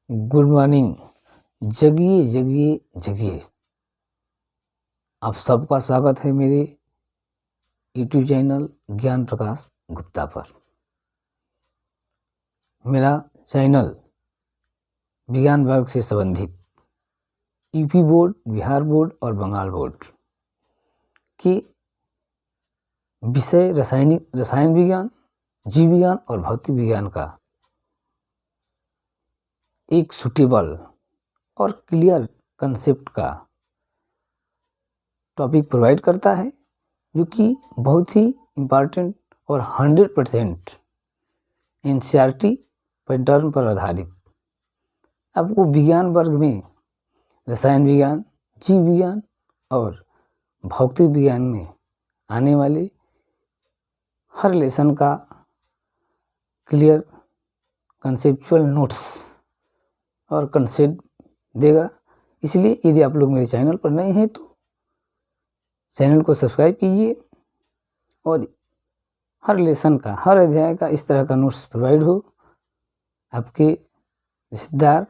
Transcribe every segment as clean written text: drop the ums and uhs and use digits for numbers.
Good morning. जगिए जगिए जगिए। आप सबका स्वागत है मेरे यूट्यूब चैनल ज्ञान प्रकाश गुप्ता पर। मेरा चैनल विज्ञान वर्ग से संबंधित यूपी बोर्ड, बिहार बोर्ड और बंगाल बोर्ड के विषय रसायन विज्ञान, जीव विज्ञान और भौतिक विज्ञान का एक सूटेबल और क्लियर कंसेप्ट का टॉपिक प्रोवाइड करता है, जो कि बहुत ही इम्पॉर्टेंट और 100% एनसीईआरटी पैटर्न पर आधारित आपको विज्ञान वर्ग में रसायन विज्ञान, जीव विज्ञान और भौतिक विज्ञान में आने वाले हर लेसन का क्लियर कंसेप्चुअल नोट्स और कंसेप्ट देगा। इसलिए यदि आप लोग मेरे चैनल पर नए हैं तो चैनल को सब्सक्राइब कीजिए और हर लेसन का, हर अध्याय का इस तरह का नोट्स प्रोवाइड हो आपके रिश्तेदार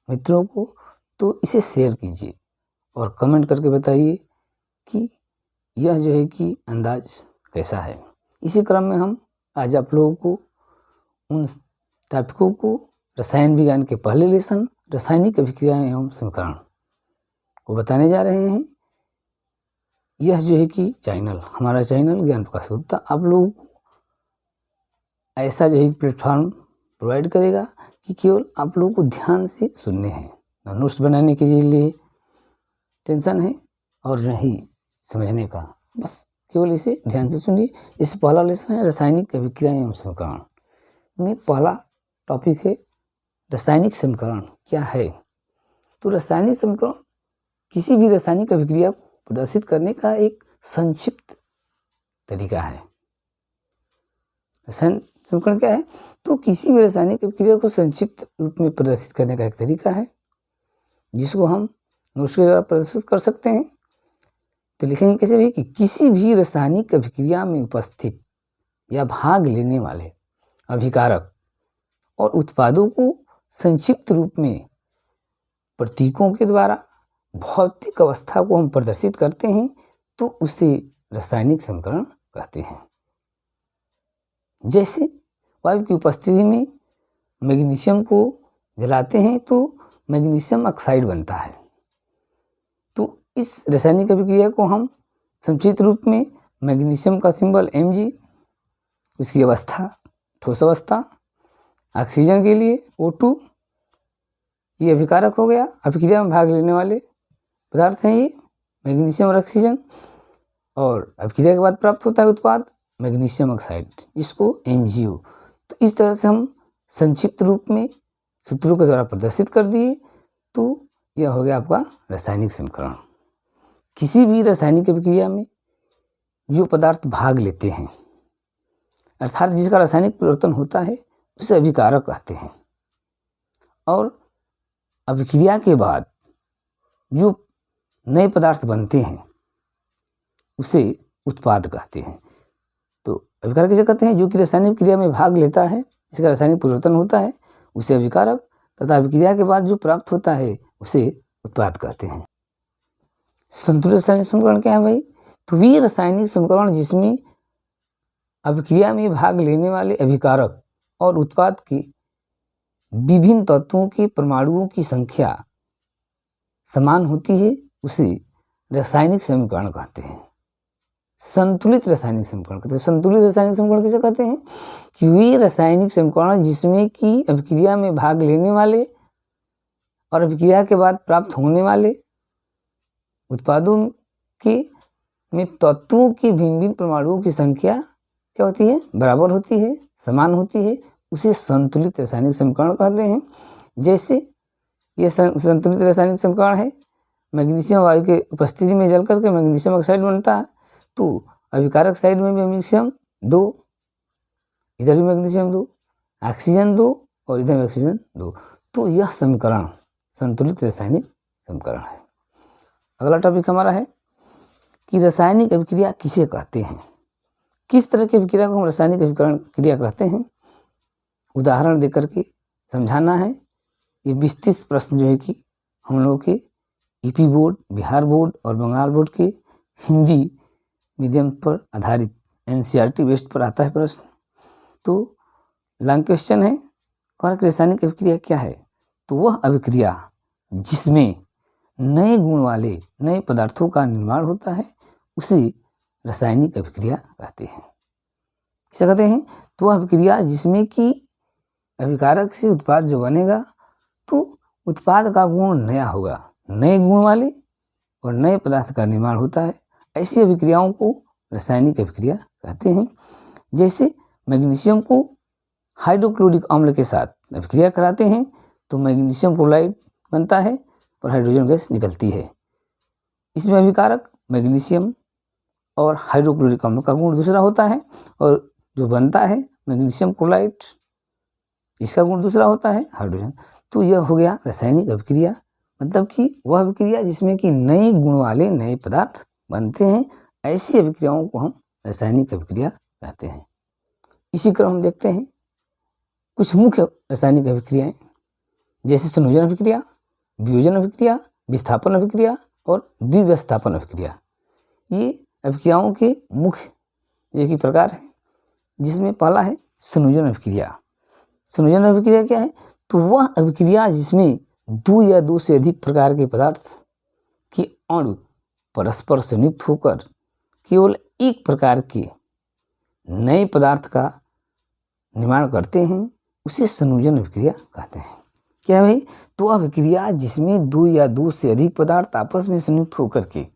मित्रों को, तो इसे शेयर कीजिए और कमेंट करके बताइए कि यह जो है कि अंदाज कैसा है। इसी क्रम में हम आज आप लोगों को उन टॉपिकों को रसायन विज्ञान के पहले लेसन रासायनिक अभिक्रिया एवं समीकरण को बताने जा रहे हैं। यह जो है कि चैनल, हमारा चैनल ज्ञान प्रकाश गुप्ता आप लोगों को ऐसा जो है प्लेटफॉर्म प्रोवाइड करेगा कि केवल आप लोगों को ध्यान से सुनने हैं, न नोट्स बनाने के लिए टेंशन है और नहीं समझने का, बस केवल इसे ध्यान से सुनिए। इस पहला लेसन है रासायनिक अभिक्रिया एवं समीकरण में पहला टॉपिक है रासायनिक समीकरण क्या है। तो रासायनिक समीकरण किसी भी रासायनिक अभिक्रिया को प्रदर्शित करने का एक संक्षिप्त तरीका है। रासायनिक समीकरण क्या है? तो किसी भी रासायनिक अभिक्रिया को संक्षिप्त रूप में प्रदर्शित करने का एक तरीका है, जिसको हम नोट्स के द्वारा प्रदर्शित कर सकते हैं। तो लिखेंगे कैसे भाई कि किसी भी रासायनिक अभिक्रिया में उपस्थित या भाग लेने वाले अभिकारक और उत्पादों को संक्षिप्त रूप में प्रतीकों के द्वारा भौतिक अवस्था को हम प्रदर्शित करते हैं, तो उसे रासायनिक समीकरण कहते हैं। जैसे वायु की उपस्थिति में मैग्नीशियम को जलाते हैं तो मैग्नीशियम ऑक्साइड बनता है। तो इस रासायनिक अभिक्रिया को हम संक्षिप्त रूप में मैग्नीशियम का सिंबल Mg, उसकी अवस्था ठोस अवस्था, ऑक्सीजन के लिए O2, ये अभिकारक हो गया, अभिक्रिया में भाग लेने वाले पदार्थ हैं ये मैग्नीशियम और ऑक्सीजन, और अभिक्रिया के बाद प्राप्त होता है उत्पाद मैग्नीशियम ऑक्साइड, इसको MgO। तो इस तरह से हम संक्षिप्त रूप में सूत्रों के द्वारा प्रदर्शित कर दिए, तो यह हो गया आपका रासायनिक समीकरण। किसी भी रासायनिक अभिक्रिया में जो पदार्थ भाग लेते हैं, अर्थात जिसका रासायनिक परिवर्तन होता है, उसे अभिकारक कहते हैं, और अभिक्रिया के बाद जो नए पदार्थ बनते हैं उसे उत्पाद कहते हैं। तो अभिकारक किसे कहते हैं? जो कि रासायनिक क्रिया में भाग लेता है, जिसका रासायनिक परिवर्तन होता है, उसे अभिकारक, तथा अभिक्रिया के बाद जो प्राप्त होता है उसे उत्पाद कहते हैं। संतुलित रासायनिक समीकरण क्या है भाई? तो वे रासायनिक समीकरण जिसमें अभिक्रिया में भाग लेने वाले अभिकारक और उत्पाद के विभिन्न तत्वों के परमाणुओं की संख्या समान होती है, उसे रासायनिक समीकरण कहते हैं। संतुलित रासायनिक समीकरण कहते हैं। संतुलित रासायनिक समीकरण किसे कहते हैं? कि वे रासायनिक समीकरण जिसमें कि अभिक्रिया में भाग लेने वाले और अभिक्रिया के बाद प्राप्त होने वाले उत्पादों के में तत्वों के भिन्न भिन्न परमाणुओं की संख्या क्या होती है? बराबर होती है, समान होती है, उसे संतुलित रासायनिक समीकरण कहते हैं। जैसे ये संतुलित रासायनिक समीकरण है, मैग्नीशियम वायु के उपस्थिति में जल करके मैग्नीशियम ऑक्साइड बनता है, तो अभिकारक साइड में भी मैग्नीशियम 2, इधर भी मैग्नीशियम 2, ऑक्सीजन 2 और इधर ऑक्सीजन 2, तो यह समीकरण संतुलित रासायनिक समीकरण है। अगला टॉपिक हमारा है कि रासायनिक अभिक्रिया किसे कहते हैं। किस तरह की अभिक्रिया को हम रासायनिक अभिक्रिया कहते हैं, उदाहरण देकर के समझाना है। ये 20-30 प्रश्न जो है कि हम लोगों के यूपी बोर्ड, बिहार बोर्ड और बंगाल बोर्ड के हिंदी मीडियम पर आधारित एनसीईआरटी बेस्ड पर आता है प्रश्न। तो लॉन्ग क्वेश्चन है, कारक रासायनिक अभिक्रिया क्या है? तो वह अभिक्रिया जिसमें नए गुण वाले नए पदार्थों का निर्माण होता है उसे रासायनिक अभिक्रिया कहते हैं। किसे कहते हैं? तो वह अभिक्रिया जिसमें कि अभिकारक से उत्पाद जो बनेगा तो उत्पाद का गुण नया होगा, नए गुण वाले और नए पदार्थ का निर्माण होता है। ऐसी अभिक्रियाओं को रासायनिक अभिक्रिया कहते हैं। जैसे मैग्नीशियम को हाइड्रोक्लोरिक अम्ल के साथ अभिक्रिया कराते हैं तो मैग्नीशियम क्लोराइड बनता है और हाइड्रोजन गैस निकलती है। इसमें अभिकारक मैग्नीशियम और हाइड्रोक्लोरिक अम्ल का गुण दूसरा होता है और जो बनता है मैग्नीशियम क्लोराइड, इसका गुण दूसरा होता है हाइड्रोजन। तो यह हो गया रासायनिक अभिक्रिया, मतलब कि वह अभिक्रिया जिसमें कि नए गुण वाले नए पदार्थ बनते हैं। ऐसी अभिक्रियाओं को हम रासायनिक अभिक्रिया कहते हैं। इसी क्रम हम देखते हैं कुछ मुख्य रासायनिक अभिक्रियाएं, जैसे संयोजन अभिक्रिया, वियोजन अभिक्रिया, विस्थापन अभिक्रिया और द्विविस्थापन अभिक्रिया। ये अभिक्रियाओं के मुख्य एक ही प्रकार है, जिसमें पहला है संयोजन अभिक्रिया। संयोजन अभिक्रिया क्या है? तो वह अभिक्रिया जिसमें दो या दो से अधिक प्रकार के पदार्थ के अणु परस्पर संयुक्त होकर केवल एक प्रकार के नए पदार्थ का निर्माण करते हैं, उसे संयोजन अभिक्रिया कहते हैं। क्या भाई? तो अभिक्रिया जिसमें दो या दो से अधिक पदार्थ आपस में संयुक्त होकर के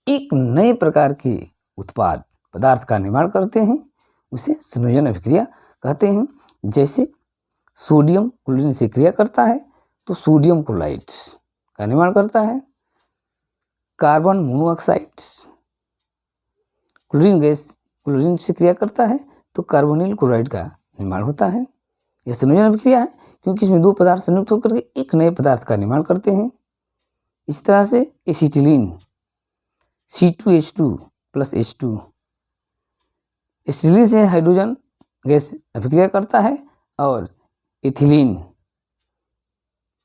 एक नए प्रकार के उत्पाद पदार्थ का निर्माण करते हैं, उसे संयोजन अभिक्रिया कहते हैं। जैसे सोडियम क्लोरीन से क्रिया करता है तो सोडियम क्लोराइड का निर्माण करता है। कार्बन मोनोऑक्साइड क्लोरीन से क्रिया करता है तो कार्बोनिल क्लोराइड का निर्माण होता है। यह संयोजन अभिक्रिया है क्योंकि इसमें दो पदार्थ संयुक्त होकर के एक नए पदार्थ का निर्माण करते हैं। इस तरह से एसिटिलीन C2H2 + H2, एसिटिलीन से हाइड्रोजन गैस अभिक्रिया करता है और एथिलीन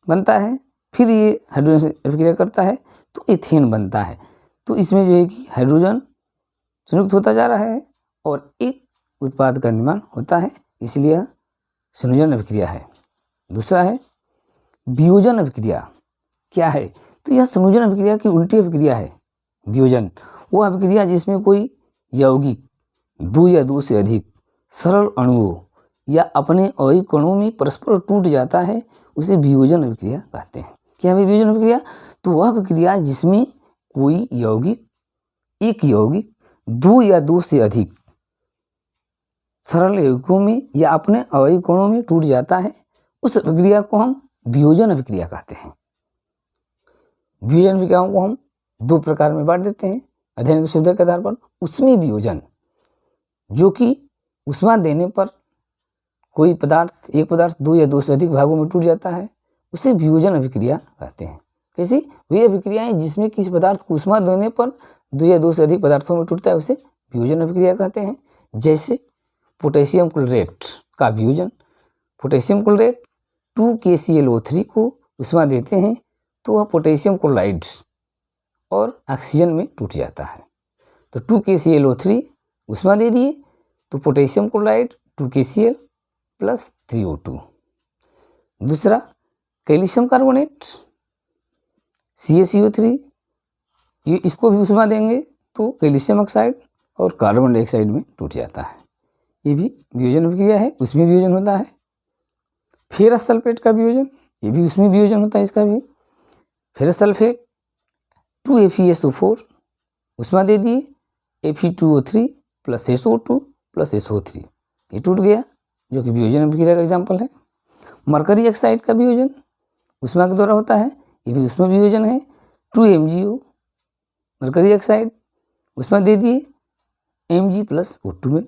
बनता है। फिर ये हाइड्रोजन से अभिक्रिया करता है तो एथेन बनता है। तो इसमें जो है कि हाइड्रोजन संयुक्त होता जा रहा है और एक उत्पाद का निर्माण होता है, इसलिए संयोजन अभिक्रिया है। दूसरा है वियोजन अभिक्रिया। क्या है? तो यह संयोजन अभिक्रिया की उल्टी अभिक्रिया है। वियोजन वह अभिक्रिया जिसमें कोई यौगिक दो या दो से अधिक सरल अणुओं या अपने अवयवी कणों में परस्पर टूट जाता है, उसे वियोजन अभिक्रिया कहते हैं। क्या है वियोजन अभिक्रिया? तो वह अभिक्रिया जिसमें कोई यौगिक एक यौगिक दो या दो से अधिक सरल यौगिकों में या अपने अवयवी कणों में टूट जाता है, उस अभिक्रिया को हम वियोजन अभिक्रिया कहते हैं। वियोजन अभिक्रियाओं को हम दो प्रकार में बांट देते हैं अध्ययन की सुविधा के आधार पर। ऊष्मीय वियोजन, जो कि ऊष्मा देने पर कोई एक पदार्थ दो या दो से अधिक भागों में टूट जाता है, उसे वियोजन अभिक्रिया कहते हैं। कैसी? वे अभिक्रियाएं जिसमें किसी पदार्थ को ऊष्मा देने पर दो या दो से अधिक पदार्थों में टूटता है, उसे वियोजन अभिक्रिया कहते हैं। जैसे पोटेशियम क्लोरेट का वियोजन, पोटेशियम क्लोरेट 2KClO3 को ऊष्मा देते हैं तो वह पोटेशियम क्लोराइड और ऑक्सीजन में टूट जाता है। तो 2KClO3 ऊष्मा दे दिए तो पोटेशियम क्लोराइड 2KCl + 3O2। दूसरा कैल्शियम कार्बोनेट CaCO3, ये इसको भी ऊष्मा देंगे तो कैल्शियम ऑक्साइड और कार्बन डाइऑक्साइड में टूट जाता है। ये भी वियोजन अभिक्रिया है, उसमें वियोजन होता है। फेरस सल्फेट का वियोजन, ये भी उसमें वियोजन होता है। इसका भी फेरस सल्फेट 2FeSO4 ऊष्मा दे दिए, Fe2O3 + SO2 + SO3, ये टूट गया, जो कि वियोजन अभिक्रिया का एग्जाम्पल है। मरकरी ऑक्साइड का वियोजन ऊष्मा के द्वारा होता है, ये भी उसमें वियोजन है। 2MgO मरकरी ऑक्साइड ऊष्मा दे दिए, Mg + O2 में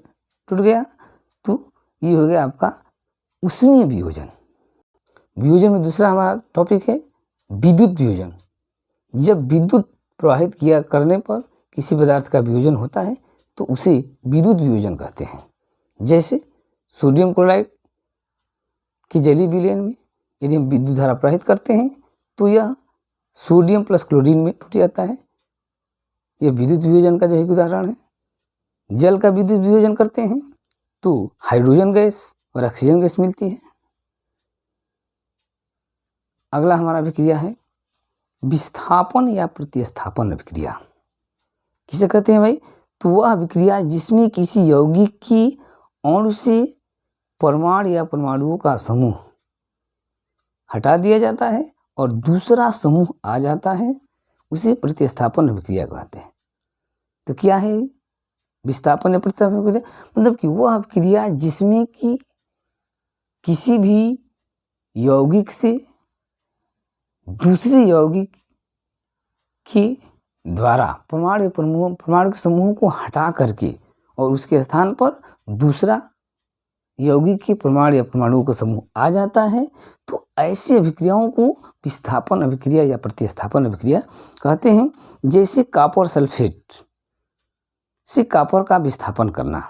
टूट गया। तो ये हो गया आपका ऊष्मीय वियोजन। वियोजन में दूसरा हमारा टॉपिक है विद्युत वियोजन। जब विद्युत प्रवाहित किया करने पर किसी पदार्थ का वियोजन होता है तो उसे विद्युत वियोजन कहते हैं। जैसे सोडियम क्लोराइड की जलीय विलयन में यदि हम विद्युत धारा प्रवाहित करते हैं तो यह सोडियम प्लस क्लोरीन में टूट जाता है। यह विद्युत वियोजन का जो है उदाहरण है। जल का विद्युत वियोजन करते हैं तो हाइड्रोजन गैस और ऑक्सीजन गैस मिलती है। अगला हमारा अभिक्रिया है विस्थापन या प्रतिस्थापन अभिक्रिया। किसे कहते हैं भाई? तो वह अभिक्रिया जिसमें किसी यौगिक की अणु से परमाणु या परमाणुओं का समूह हटा दिया जाता है और दूसरा समूह आ जाता है, उसे प्रतिस्थापन अभिक्रिया कहते हैं। तो क्या है विस्थापन या प्रतिस्थापन अभिक्रिया? मतलब कि वह अभिक्रिया जिसमें कि किसी भी यौगिक से दूसरे यौगिक के द्वारा परमाणु के समूह को हटा करके और उसके स्थान पर दूसरा यौगिक के परमाणु या परमाणुओं का समूह आ जाता है, तो ऐसी अभिक्रियाओं को विस्थापन अभिक्रिया या प्रतिस्थापन अभिक्रिया कहते हैं। जैसे कॉपर सल्फेट से कॉपर का विस्थापन करना।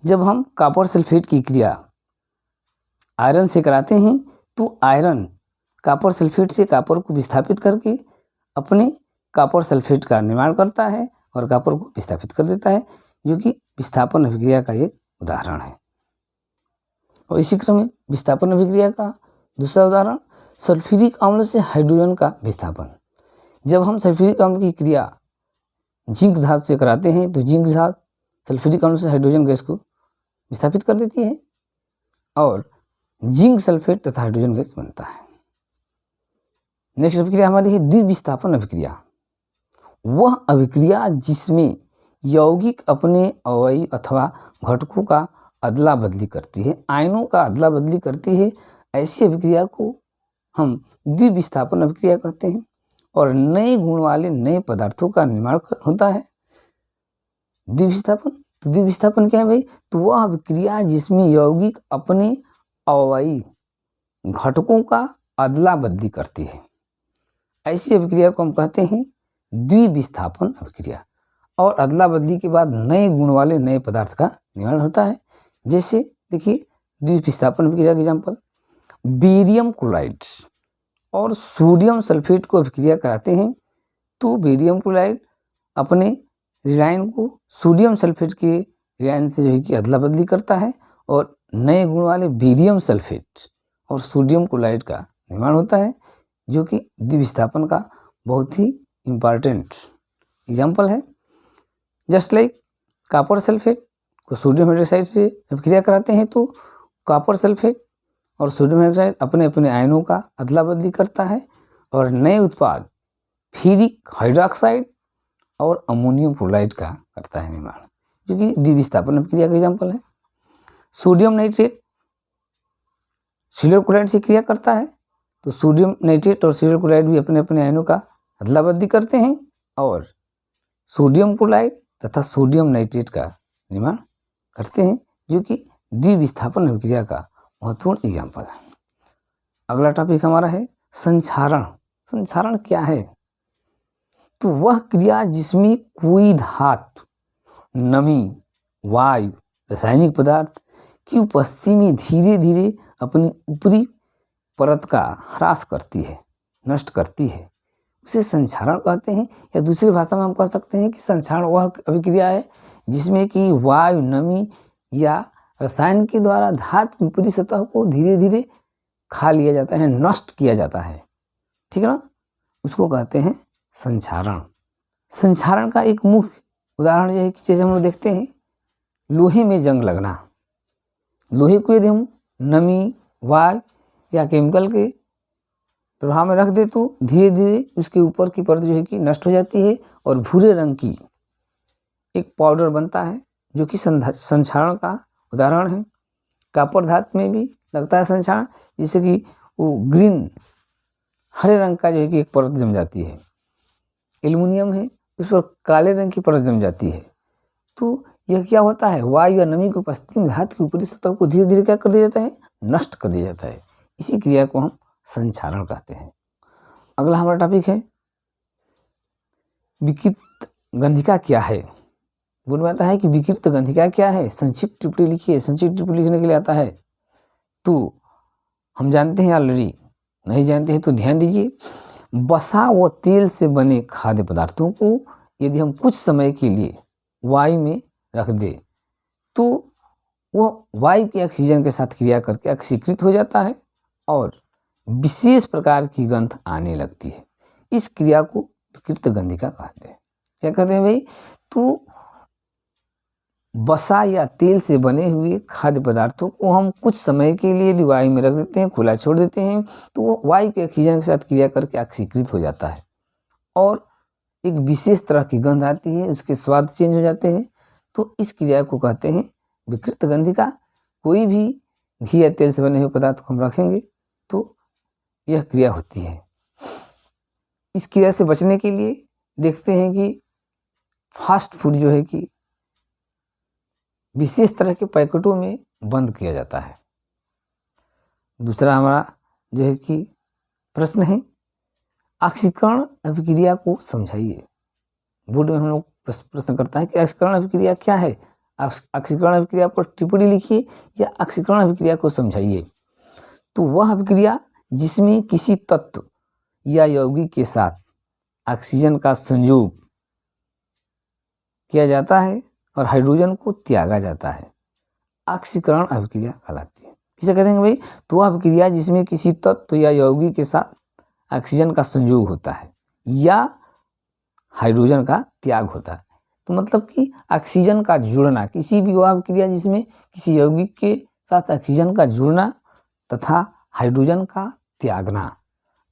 जब हम कॉपर सल्फेट की क्रिया आयरन से कराते हैं तो आयरन कॉपर सल्फेट से कॉपर को विस्थापित करके अपने कॉपर सल्फेट का निर्माण करता है और कॉपर को विस्थापित कर देता है, जो कि विस्थापन अभिक्रिया का एक उदाहरण है। और इसी क्रम में विस्थापन अभिक्रिया का दूसरा उदाहरण सल्फ्यूरिक अम्ल से हाइड्रोजन का विस्थापन। जब हम सल्फ्यूरिक अम्ल की क्रिया जिंक धातु से कराते हैं तो जिंक धातु सल्फ्यूरिक अम्ल से हाइड्रोजन गैस को विस्थापित कर देती है और जिंक सल्फेट तथा हाइड्रोजन गैस बनता है। नेक्स्ट अभिक्रिया हमारी है द्विविस्थापन अभिक्रिया। वह अभिक्रिया जिसमें यौगिक अपने अवयव अथवा घटकों का अदला बदली करती है, आयनों का अदला बदली करती है, ऐसी अभिक्रिया को हम द्विविस्थापन अभिक्रिया कहते हैं। और नए गुण वाले नए पदार्थों का निर्माण होता है। द्विविस्थापन क्या है भाई? तो वह अभिक्रिया जिसमें यौगिक अपने अवयवी घटकों का अदला बदली करती है, ऐसी अभिक्रिया को हम कहते हैं द्विविस्थापन अभिक्रिया। और अदला बदली के बाद नए गुण वाले नए पदार्थ का निर्माण होता है। जैसे देखिए द्विविस्थापन अभिक्रिया का एग्जाम्पल, बेरियम क्लोराइड और सोडियम सल्फेट को अभिक्रिया कराते हैं तो बेरियम क्लोराइड अपने रिलायन को सोडियम सल्फेट के रिलायन से जो है कि अदला बदली करता है और नए गुण वाले बेरियम सल्फेट और सोडियम क्लोराइड का निर्माण होता है, जो कि द्विविस्थापन का बहुत ही इम्पॉर्टेंट एग्जाम्पल है। जस्ट लाइक कॉपर सल्फेट को सोडियम हाइड्रोक्साइड से अभिक्रिया कराते हैं तो कॉपर सल्फेट और सोडियम हाइड्रोक्साइड अपने अपने आयनों का अदला बदली करता है और नए उत्पाद फेरिक हाइड्रोक्साइड और अमोनियम क्लोराइड का करता है निर्माण, जो कि द्विविस्थापन अभिक्रिया का एग्जाम्पल है। सोडियम नाइट्रेट सिल्वर क्लोराइड से क्रिया करता है तो सोडियम नाइट्रेट और सिल्वर क्लोराइड भी अपने अपने आयनों का अदला बदली करते हैं और सोडियम क्लोराइड तथा सोडियम नाइट्रेट का निर्माण करते हैं, जो कि द्विविस्थापन अभिक्रिया का महत्वपूर्ण एग्जाम्पल है। अगला टॉपिक हमारा है संक्षारण। संक्षारण क्या है? तो वह क्रिया जिसमें कोई धातु, नमी, वायु, रासायनिक पदार्थ की उपस्थिति में धीरे धीरे अपनी ऊपरी परत का ह्रास करती है, नष्ट करती है, उसे संक्षारण कहते हैं। या दूसरी भाषा में हम कह सकते हैं कि संक्षारण वह अभिक्रिया है जिसमें कि वायु, नमी या रसायन के द्वारा धातु की ऊपरी सतह को धीरे धीरे खा लिया जाता है, नष्ट किया जाता है, ठीक है ना, उसको कहते हैं संक्षारण। संक्षारण का एक मुख्य उदाहरण यह है कि जैसे हम लोग देखते हैं लोहे में जंग लगना। लोहे को यदि हम नमी, वायु या केमिकल के प्रभाव में रख दे तो धीरे धीरे उसके ऊपर की परत जो है कि नष्ट हो जाती है और भूरे रंग की एक पाउडर बनता है, जो कि संक्षारण का उदाहरण है। कॉपर धातु में भी लगता है संक्षारण, जिससे कि वो ग्रीन हरे रंग का जो है कि एक परत जम जाती है। एल्युमिनियम है, उस पर काले रंग की परत जम जाती है। तो यह क्या होता है? वायु या नमी की उपस्थिति में धातु की ऊपरी सतह को धीरे धीरे क्या कर दिया जाता है? नष्ट कर दिया जाता है। इसी क्रिया को हम संक्षारण कहते हैं। अगला हमारा टॉपिक है विकृत गंधिका क्या है। बोल में आता है कि विकृत गंधिका क्या है। संक्षिप्त टिप्पणी लिखिए। संक्षिप्त टिप्पणी लिखने के लिए आता है तो हम जानते हैं ऑलरेडी, नहीं जानते हैं तो ध्यान दीजिए। वसा व तेल से बने खाद्य पदार्थों को यदि हम कुछ समय के लिए वायु में रख दें तो वह वायु के ऑक्सीजन के साथ क्रिया करके ऑक्सीकृत हो जाता है और विशेष प्रकार की गंध आने लगती है। इस क्रिया को विकृत गंधिका कहते हैं। क्या कहते हैं भाई? तो वसा या तेल से बने हुए खाद्य पदार्थों को हम कुछ समय के लिए यदि वायु में रख देते हैं, खुला छोड़ देते हैं, तो वो वायु के ऑक्सीजन के साथ क्रिया करके ऑक्सीकृत हो जाता है और एक विशेष तरह की गंध आती है, उसके स्वाद चेंज हो जाते हैं। तो इस क्रिया को कहते हैं विकृत गंधिका। कोई भी घी या तेल से बने हुए पदार्थ को हम रखेंगे तो यह क्रिया होती है। इस क्रिया से बचने के लिए देखते हैं कि फास्ट फूड जो है कि विशेष तरह के पैकेटों में बंद किया जाता है। दूसरा हमारा जो है कि प्रश्न है, ऑक्सीकरण अभिक्रिया को समझाइए। बोर्ड में हम लोग प्रश्न करता है कि ऑक्सीकरण अभिक्रिया क्या है। ऑक्सीकरण अभिक्रिया पर टिप्पणी लिखिए या ऑक्सीकरण अभिक्रिया को समझाइए। तो वह अभिक्रिया जिसमें किसी तत्व या यौगिक के साथ ऑक्सीजन का संयोग किया जाता है और हाइड्रोजन को त्यागा जाता है, ऑक्सीकरण अभिक्रिया कहलाती है। किसे कहते हैं भाई? तो वह अभिक्रिया जिसमें किसी तत्व या यौगिक के साथ ऑक्सीजन का संयोग होता है या हाइड्रोजन का त्याग होता है। तो मतलब कि ऑक्सीजन का जुड़ना, किसी भी वह अभिक्रिया जिसमें किसी यौगिक के साथ ऑक्सीजन का जुड़ना तथा हाइड्रोजन का त्यागना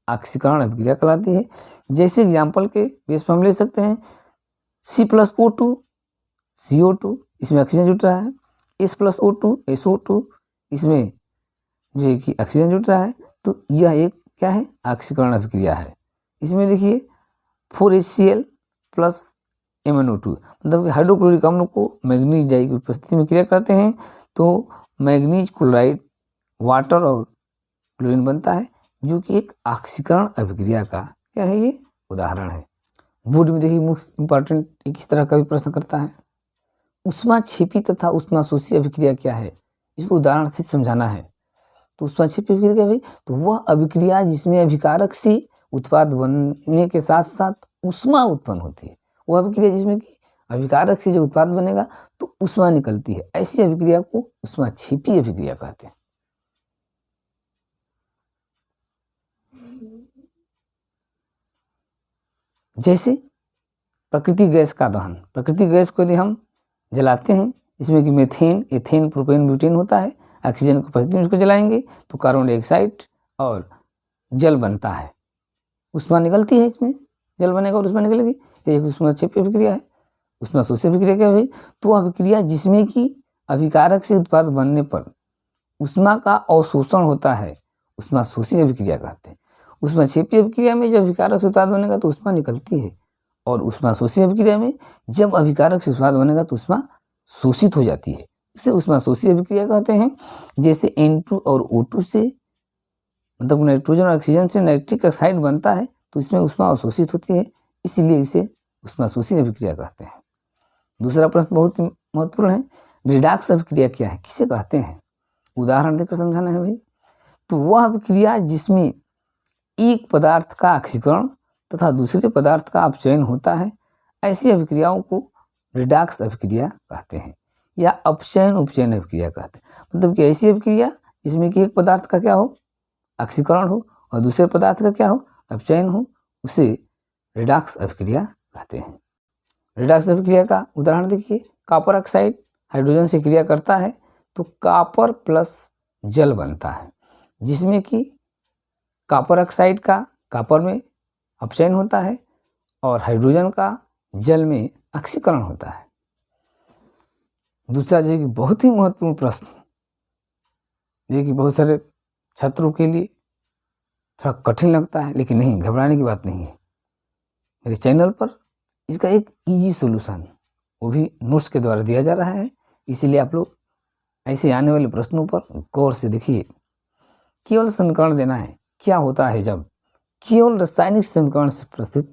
ऑक्सीकरण अभिक्रिया कहलाती है। जैसे एग्जाम्पल के बेस पर हम ले सकते हैं C+O2 CO2, इसमें ऑक्सीजन जुट रहा है, S+O2 SO2, इसमें जो है कि ऑक्सीजन जुट रहा है। तो यह एक क्या है? ऑक्सीकरण अभिक्रिया है। इसमें देखिए 4HCl प्लस MnO2, मतलब कि हाइड्रोक्लोरिक अम्ल को मैग्नीज डाई की उपस्थिति में क्रिया करते हैं तो मैग्नीज क्लोराइड वाटर और क्लोरीन बनता है, जो कि एक ऑक्सीकरण अभिक्रिया का क्या है? ये उदाहरण है। बोर्ड में देखिए मुख्य इंपॉर्टेंट एक इस तरह का भी प्रश्न करता है, ऊष्माक्षेपी तथा ऊष्माशोषी अभिक्रिया क्या है? इसको उदाहरण से समझाना है। तो ऊष्माक्षेपी अभिक्रिया क्या है? तो वह अभिक्रिया जिसमें अभिकारक से उत्पाद बनने के साथ साथ ऊष्मा उत्पन्न होती है। वह अभिक्रिया जिसमें कि अभिकारक से जो उत्पाद बनेगा तो ऊष्मा निकलती है, ऐसी अभिक्रिया को ऊष्माक्षेपी अभिक्रिया कहते हैं। जैसे प्राकृतिक गैस का दहन, प्राकृतिक गैस को यदि हम जलाते हैं, इसमें कि मीथेन, एथेन, प्रोपेन, ब्यूटेन होता है, ऑक्सीजन की उपस्थिति में उसको जलाएंगे तो कार्बन डाइऑक्साइड और जल बनता है, ऊष्मा निकलती है, इसमें जल बनेगा और ऊष्मा निकलेगी। एक ऊष्माक्षेपी अभिक्रिया है। ऊष्माशोषी अभिक्रिया क्या है? तो अभिक्रिया जिसमें कि अभिकारक से उत्पाद बनने पर ऊष्मा का अवशोषण होता है, ऊष्माशोषी अभिक्रिया कहते हैं। ऊष्माक्षेपी अभिक्रिया में जब अभिकारक से उत्पाद बनेगा तो ऊष्मा निकलती है और ऊष्माशोषी अभिक्रिया में जब अभिकारक से उत्पाद बनेगा तो ऊष्मा शोषित हो जाती है, इसे ऊष्माशोषी अभिक्रिया कहते हैं। जैसे N2 और O2 से, मतलब नाइट्रोजन और ऑक्सीजन से नाइट्रिक ऑक्साइड बनता है तो इसमें ऊष्मा अवशोषित होती है, इसलिए इसे ऊष्माशोषी अभिक्रिया कहते हैं। दूसरा प्रश्न बहुत ही महत्वपूर्ण है, रिडॉक्स अभिक्रिया क्या है, किसे कहते हैं? उदाहरण देकर समझाना है भाई। तो वह अभिक्रिया जिसमें एक पदार्थ का ऑक्सीकरण तथा दूसरे पदार्थ का अपचयन होता है, ऐसी अभिक्रियाओं को रिडॉक्स अभिक्रिया कहते हैं या अपचयन उपचयन अभिक्रिया कहते हैं। मतलब कि ऐसी अभिक्रिया जिसमें कि एक पदार्थ का क्या हो? ऑक्सीकरण हो और दूसरे पदार्थ का क्या हो? अपचयन हो, उसे रिडॉक्स अभिक्रिया कहते हैं। रिडॉक्स अभिक्रिया का उदाहरण देखिए, कॉपर ऑक्साइड हाइड्रोजन से क्रिया करता है तो कॉपर प्लस जल बनता है, जिसमें कि कॉपर ऑक्साइड का कॉपर में अपचयन होता है और हाइड्रोजन का जल में ऑक्सीकरण होता है। दूसरा जो है कि बहुत ही महत्वपूर्ण प्रश्न, ये कि बहुत सारे छात्रों के लिए थोड़ा कठिन लगता है, लेकिन नहीं, घबराने की बात नहीं है। मेरे चैनल पर इसका एक इजी सॉल्यूशन वो भी नोट्स के द्वारा दिया जा रहा है, इसीलिए आप लोग ऐसे आने वाले प्रश्नों पर गौर से देखिए। केवल समीकरण देना है, क्या होता है जब केवल रासायनिक समीकरण से प्रस्तुत